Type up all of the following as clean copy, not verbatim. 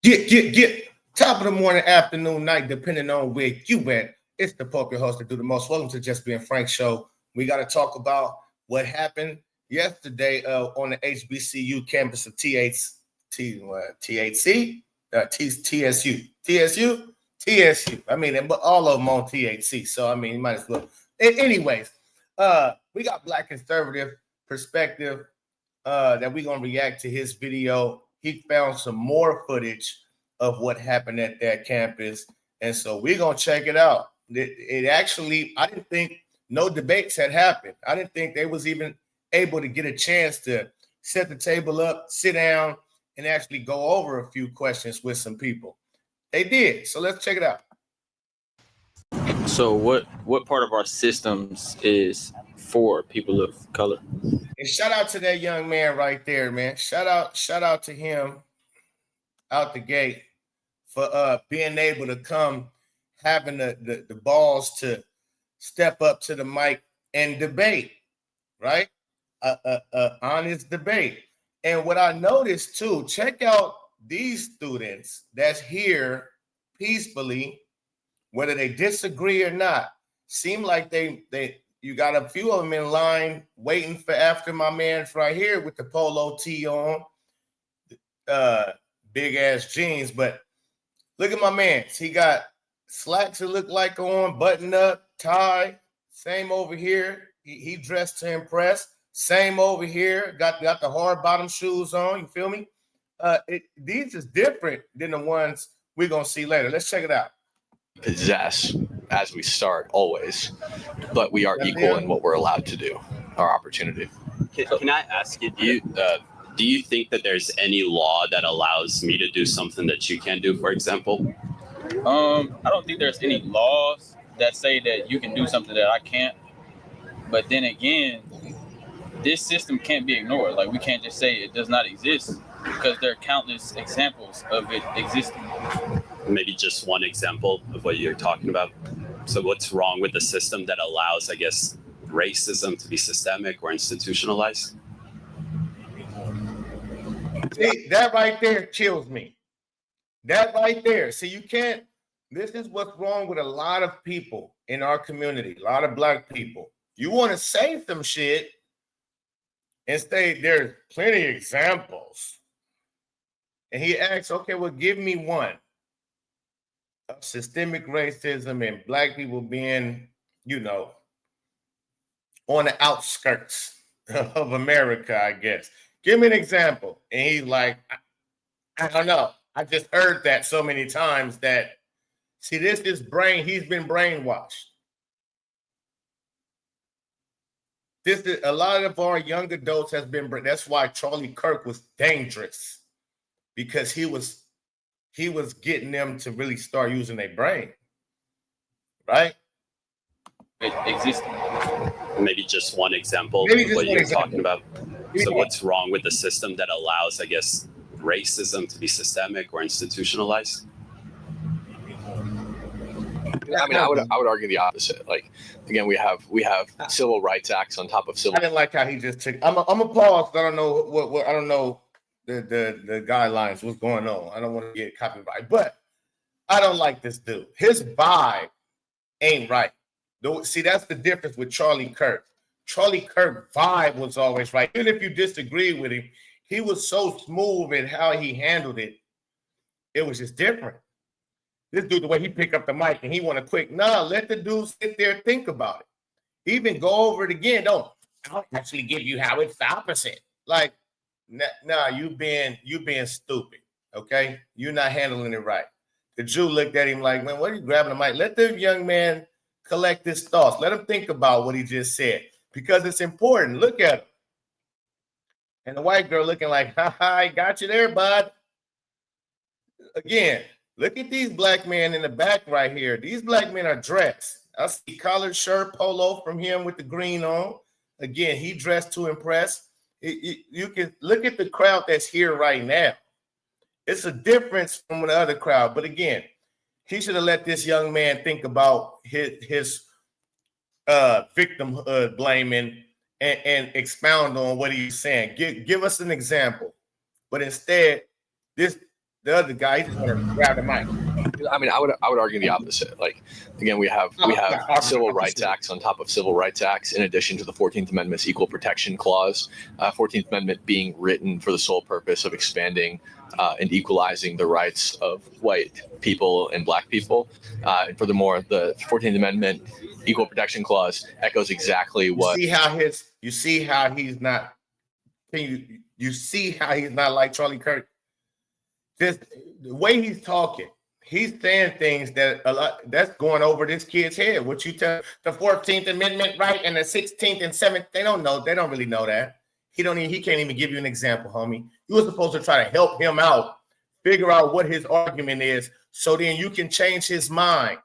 Get. Top of the morning, afternoon, night, depending on where you at. It's the poker host that do the most. Welcome to Just Being Frank show. We got to talk about what happened yesterday on the Hbcu campus of TSU. I mean, but all of them on THC. So I mean, you might as well. Anyways, we got Black conservative perspective that we're gonna react to his video. He found some more footage of what happened at that campus, and so we're gonna check it out. It actually, I didn't think no debates had happened. I didn't think they was even able to get a chance to set the table up, sit down, and actually go over a few questions with some people. They did. So let's check it out. So what part of our systems is for people of color? And shout out to that young man right there, man. Shout out to him out the gate for being able to come, having the balls to step up to the mic and debate, right? Honest debate. And what I noticed too, check out these students that's here peacefully, whether they disagree or not. Seem like you got a few of them in line waiting for after my man's right here with the polo tee on, big ass jeans. But look at my man's. He got slacks that look like on, button up, tie. Same over here. He dressed to impress. Same over here. Got the hard bottom shoes on. You feel me? These is different than the ones we're gonna see later. Let's check it out. Possess as we start always, but we are equal in what we're allowed to do, our opportunity. Can I ask you, do you think that there's any law that allows me to do something that you can't do, for example? I don't think there's any laws that say that you can do something that I can't. But then again, this system can't be ignored. Like, we can't just say it does not exist because there are countless examples of it existing. Maybe just one example of what you're talking about. So what's wrong with the system that allows, I guess, racism to be systemic or institutionalized? See, that right there chills me. That right there. See, you can't, this is what's wrong with a lot of people in our community, a lot of Black people. You want to say some shit and say there's plenty of examples. And he asks, okay, well, give me one of systemic racism and Black people being, on the outskirts of America, I guess. Give me an example. And he's like, I don't know. I just heard that so many times that, see, this is he's been brainwashed. This is a lot of our young adults has been, that's why Charlie Kirk was dangerous, because he was getting them to really start using their brain, right? It exists. Maybe just one example of what you're talking about. So what's wrong with the system that allows, I guess, racism to be systemic or institutionalized? I mean, I would argue the opposite. Like, again, we have civil rights acts on top of civil. I didn't like how he just took. I'm a pause. I don't know what I don't know the guidelines. What's going on? I don't want to get copyright, but I don't like this dude. His vibe ain't right. See, that's the difference with Charlie Kirk. Charlie Kirk vibe was always right. Even if you disagree with him, he was so smooth in how he handled it. It was just different. This dude, the way he picked up the mic and he want to quick, let the dude sit there and think about it. Even go over it again. I'll actually give you how it's the opposite. Like, you being stupid, okay? You're not handling it right. The Jew looked at him like, man, what are you grabbing the mic? Let the young man collect his thoughts. Let him think about what he just said, because it's important. Look at him. And the white girl looking like, I got you there, bud. Again, look at these Black men in the back right here. These Black men are dressed. I see collared shirt, polo from him with the green on. Again, he dressed to impress. You can look at the crowd that's here right now. It's a difference from the other crowd. But again, he should have let this young man think about his victim blaming and expound on what he's saying. Give us an example. But instead, this The other guy, he just want to grab the mic. I mean, I would argue the opposite. Like, again, we have Civil Rights Acts on top of Civil Rights Acts, in addition to the 14th Amendment's Equal Protection Clause. 14th Amendment being written for the sole purpose of expanding and equalizing the rights of white people and black people. And furthermore, the 14th Amendment Equal Protection Clause echoes exactly what. You see how he's not. Can you see how he's not like Charlie Kirk? Just the way he's talking, he's saying things that's going over this kid's head. What you tell the 14th Amendment, right, and the 16th and 7th, they don't know. They don't really know that. He can't even give you an example, homie. You were supposed to try to help him out, figure out what his argument is, so then you can change his mind.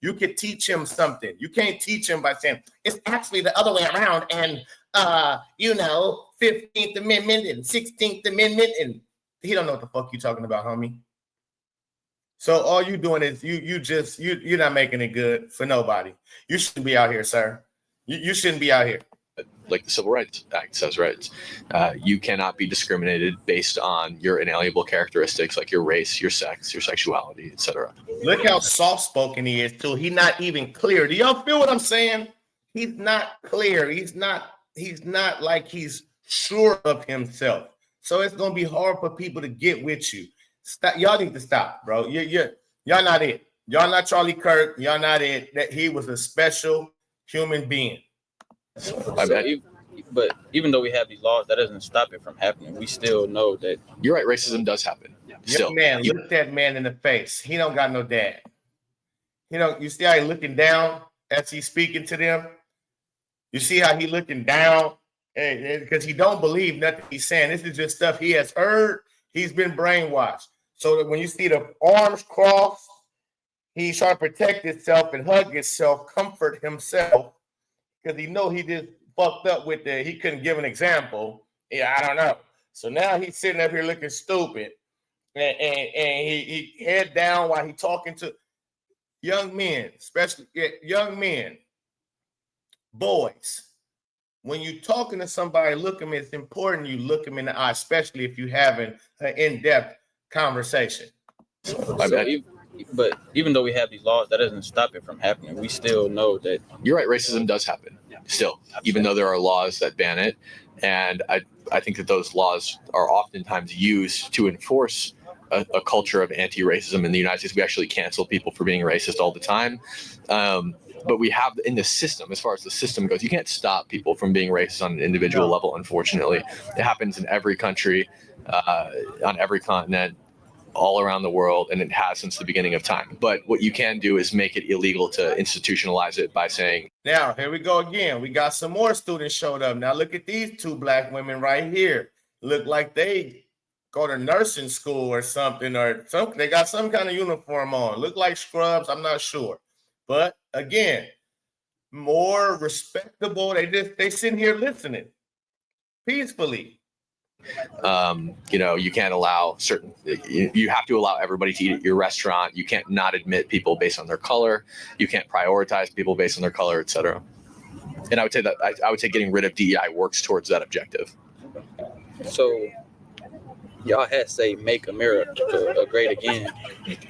You could teach him something. You can't teach him by saying it's actually the other way around, and 15th Amendment and 16th Amendment, and he don't know what the fuck you talking about, homie. So all you doing is you're not making it good for nobody. You shouldn't be out here, sir. You shouldn't be out here. Like the Civil Rights Act says, right? You cannot be discriminated based on your inalienable characteristics like your race, your sex, your sexuality, etc. Look how soft-spoken he is, too. He's not even clear. Do y'all feel what I'm saying? He's not clear. He's not like he's sure of himself. So it's gonna be hard for people to get with you. Stop. Y'all need to stop, bro. Y'all not it. Y'all not Charlie Kirk. Y'all not it. That he was a special human being. But even though we have these laws, that doesn't stop it from happening. We still know that. You're right. Racism does happen. Still, man, look that man in the face. He don't got no dad. You see how he looking down as he's speaking to them. You see how he looking down, because he don't believe nothing he's saying. This is just stuff he has heard. He's been brainwashed. So that when you see the arms crossed, he's trying to protect himself and hug himself, comfort himself, because he know he just fucked up with he couldn't give an example. Yeah, I don't know. So now he's sitting up here looking stupid, and he head down while he talking to young men, especially young men, boys. When you're talking to somebody, it's important you look them in the eye, especially if you're having an in-depth conversation. But even though we have these laws, that doesn't stop it from happening. We still know that. You're right. Racism does happen still, even though there are laws that ban it. And I think that those laws are oftentimes used to enforce a culture of anti-racism in the United States. We actually cancel people for being racist all the time. But we have in the system, as far as the system goes, you can't stop people from being racist on an individual level, unfortunately. It happens in every country, on every continent, all around the world, and it has since the beginning of time. But what you can do is make it illegal to institutionalize it by saying. Now, here we go again. We got some more students showed up. Now, look at these two black women right here. Look like they go to nursing school or something, they got some kind of uniform on. Look like scrubs, I'm not sure. But again, more respectable. They sitting here listening peacefully. You can't allow you have to allow everybody to eat at your restaurant. You can't not admit people based on their color. You can't prioritize people based on their color, etc. And I would say that I would say getting rid of DEI works towards that objective. So y'all had say make America great again.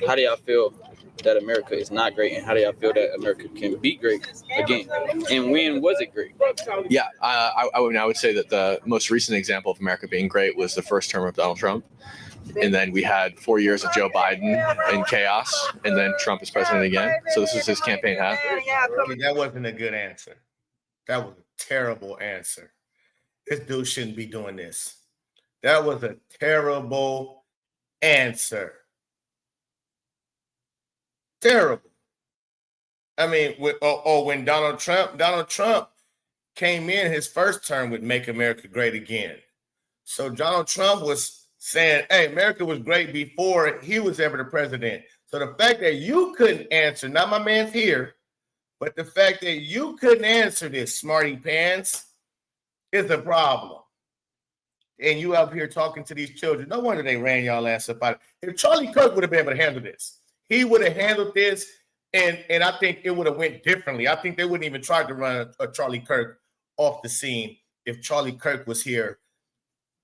How do y'all feel that America is not great, and how do y'all feel that America can be great again? And when was it great? Yeah, I would say that the most recent example of America being great was the first term of Donald Trump. And then we had 4 years of Joe Biden in chaos, and then Trump is president again. So this is his campaign hat. Okay, that wasn't a good answer. That was a terrible answer. This dude shouldn't be doing this. That was a terrible answer. Terrible. I mean, when Donald Trump came in his first term with Make America Great Again. So Donald Trump was saying, hey, America was great before he was ever the president. So the fact that you couldn't answer, not my man's here, but the fact that you couldn't answer this, smarty pants, is a problem. And you up here talking to these children. No wonder they ran y'all ass up out. If Charlie Kirk would have been able to handle this, he would have handled this, and I think it would have went differently. I think they wouldn't even try to run a Charlie Kirk off the scene if Charlie Kirk was here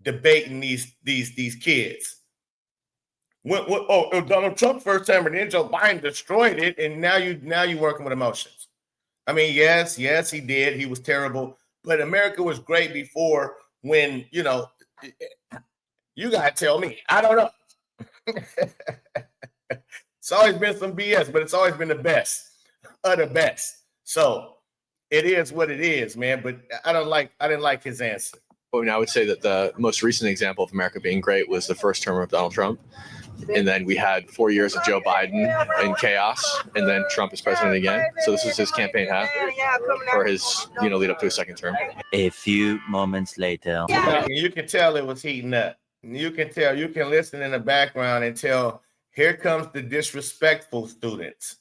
debating these kids. Donald Trump first time, and then Joe Biden destroyed it, and now you working with emotions. I mean, yes, he did. He was terrible, but America was great before. When you gotta tell me. I don't know. It's always been some BS, but it's always been the best of the best. So it is what it is, man. But I didn't like his answer. But I would say that the most recent example of America being great was the first term of Donald Trump. And then we had 4 years of Joe Biden in chaos, and then Trump is president again. So this was his campaign hat for his, lead up to his second term. A few moments later. You can tell it was heating up. You can tell, you can listen in the background and tell, here comes the disrespectful students.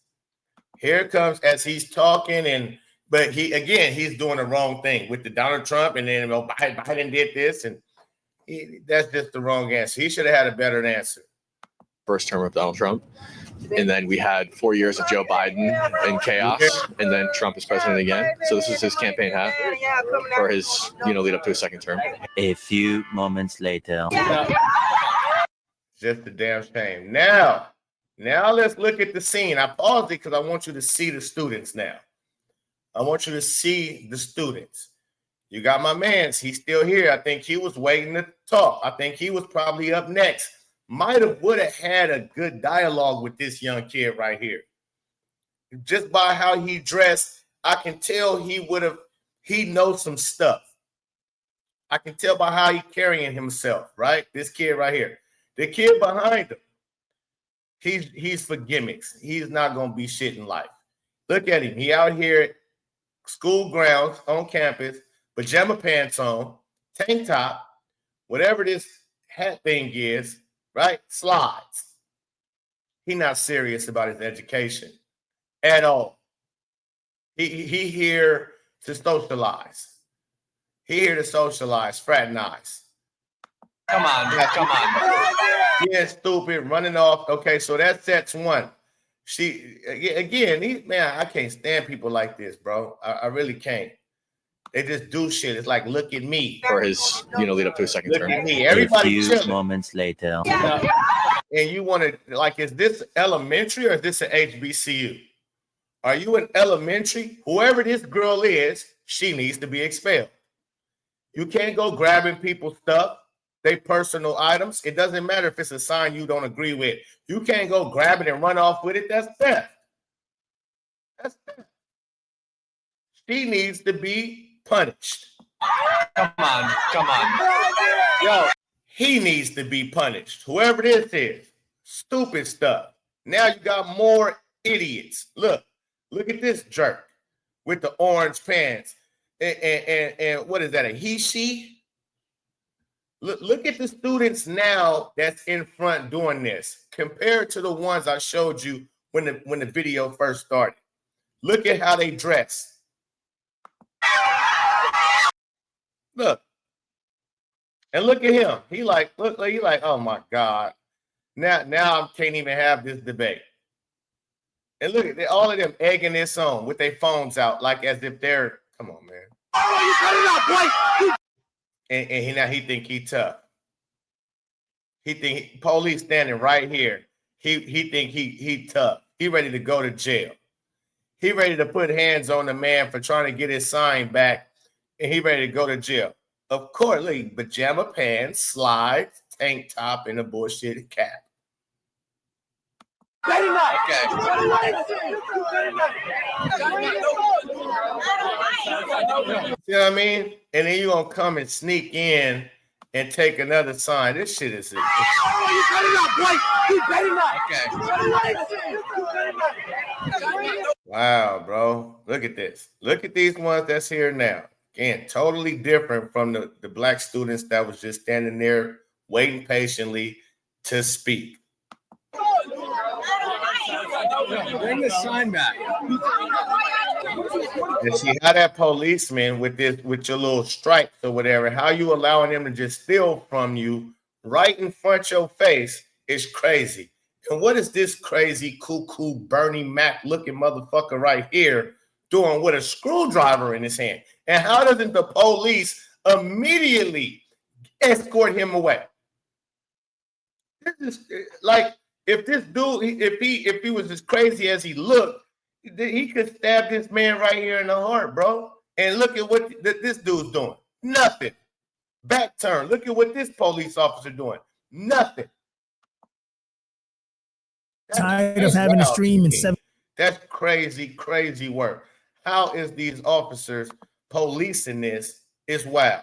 Here comes as he's talking, but he's doing the wrong thing with the Donald Trump, and then Biden did this, and that's just the wrong answer. He should have had a better answer. First term of Donald Trump. And then we had 4 years of Joe Biden in chaos, and then Trump is president again. So this was his campaign hat for his, lead up to his second term. A few moments later. Just a damn shame. Now let's look at the scene. I paused it because I want you to see the students now. I want you to see the students. You got my man's. He's still here. I think he was waiting to talk. I think he was probably up next. Would have had a good dialogue with this young kid right here. Just by how he dressed, I can tell he knows some stuff. I can tell by how he carrying himself, right? This kid right here. The kid behind him, he's for gimmicks. He's not going to be shit in life. Look at him. He out here at school grounds on campus, pajama pants on, tank top, whatever this hat thing is, right? Slides. He's not serious about his education at all. He here to socialize. He here to socialize, fraternize. Come on. Yeah, stupid, running off. Okay, so that sets one. I can't stand people like this, bro. I really can't. They just do shit. It's like, look at me. For his, lead up to his second term. Look at me. Everybody A few moments later. And you want to, like, is this elementary or is this an HBCU? Are you in elementary? Whoever this girl is, she needs to be expelled. You can't go grabbing people's stuff, they personal items. It doesn't matter if it's a sign you don't agree with. You can't go grab it and run off with it. That's theft. That's theft. She needs to be punished. Come on. Yo, he needs to be punished. Whoever this is. Stupid stuff. Now you got more idiots. Look at this jerk with the orange pants. And what is that? A he, she? Look at the students now that's in front doing this compared to the ones I showed you when the video first started. Look at how they dress. Look. And look at him. He like, oh my God. Now I can't even have this debate. And look at all of them egging this on with their phones out, like as if they're, come on, man. Oh, you cut it out, boy. And he think he tough. He think police standing right here. He think he tough. He ready to go to jail. He ready to put hands on the man for trying to get his sign back, and he ready to go to jail. Of course, look, pajama pants, slides, tank top, and a bullshit cap. Okay. You know what I mean? And then you gonna come and sneak in and take another sign. This shit is. Wow, bro. Look at this. Look at these ones that's here now. Again, totally different from the black students that was just standing there waiting patiently to speak. Bring the sign back. And see how that policeman with your little stripes or whatever, how you allowing him to just steal from you right in front of your face is crazy. And what is this crazy cuckoo Bernie Mac looking motherfucker right here doing with a screwdriver in his hand? And how doesn't the police immediately escort him away? This is like if this dude, if he was as crazy as he looked, he could stab this man right here in the heart, bro. And look at what this dude's doing. Nothing. Back turn. Look at what this police officer doing. Nothing. Tired of having to stream in 7. That's crazy, crazy work. How is these officers policing this? Is wild.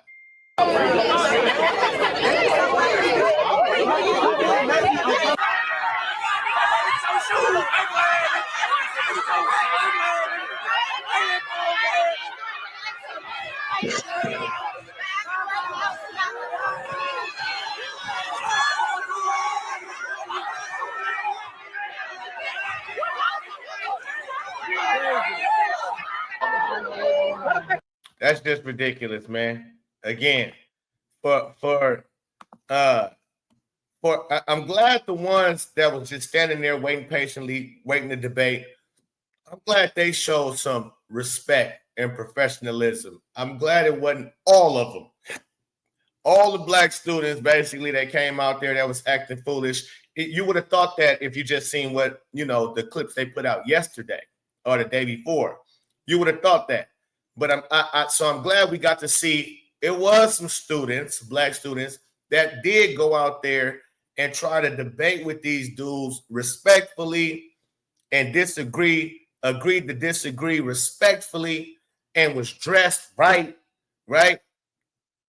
That's just ridiculous, man. Again, I'm glad the ones that was just standing there waiting patiently, waiting to debate, I'm glad they showed some respect and professionalism. I'm glad it wasn't all of them. All the black students, basically, that came out there that was acting foolish. You would have thought that if you just seen what, the clips they put out yesterday or the day before. You would have thought that. But I'm glad we got to see it was some students, black students, that did go out there and try to debate with these dudes respectfully and agreed to disagree respectfully, and was dressed right.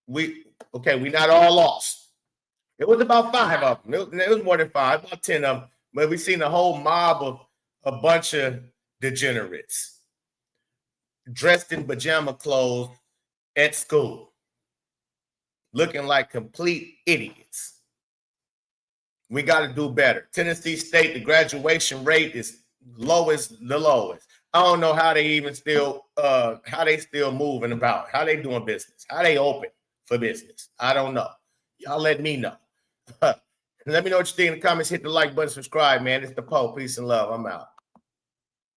We not all lost. It was about 5 of them. It was more than 5, about 10 of them. But we seen a whole mob of a bunch of degenerates dressed in pajama clothes at school, looking like complete idiots. We got to do better. Tennessee State, the graduation rate is lowest, the lowest. I don't know how they still moving about, how they doing business, how they open for business. I don't know. Y'all let me know. Let me know what you think in the comments. Hit the like button, subscribe, man. It's the Poe. Peace and love. I'm out.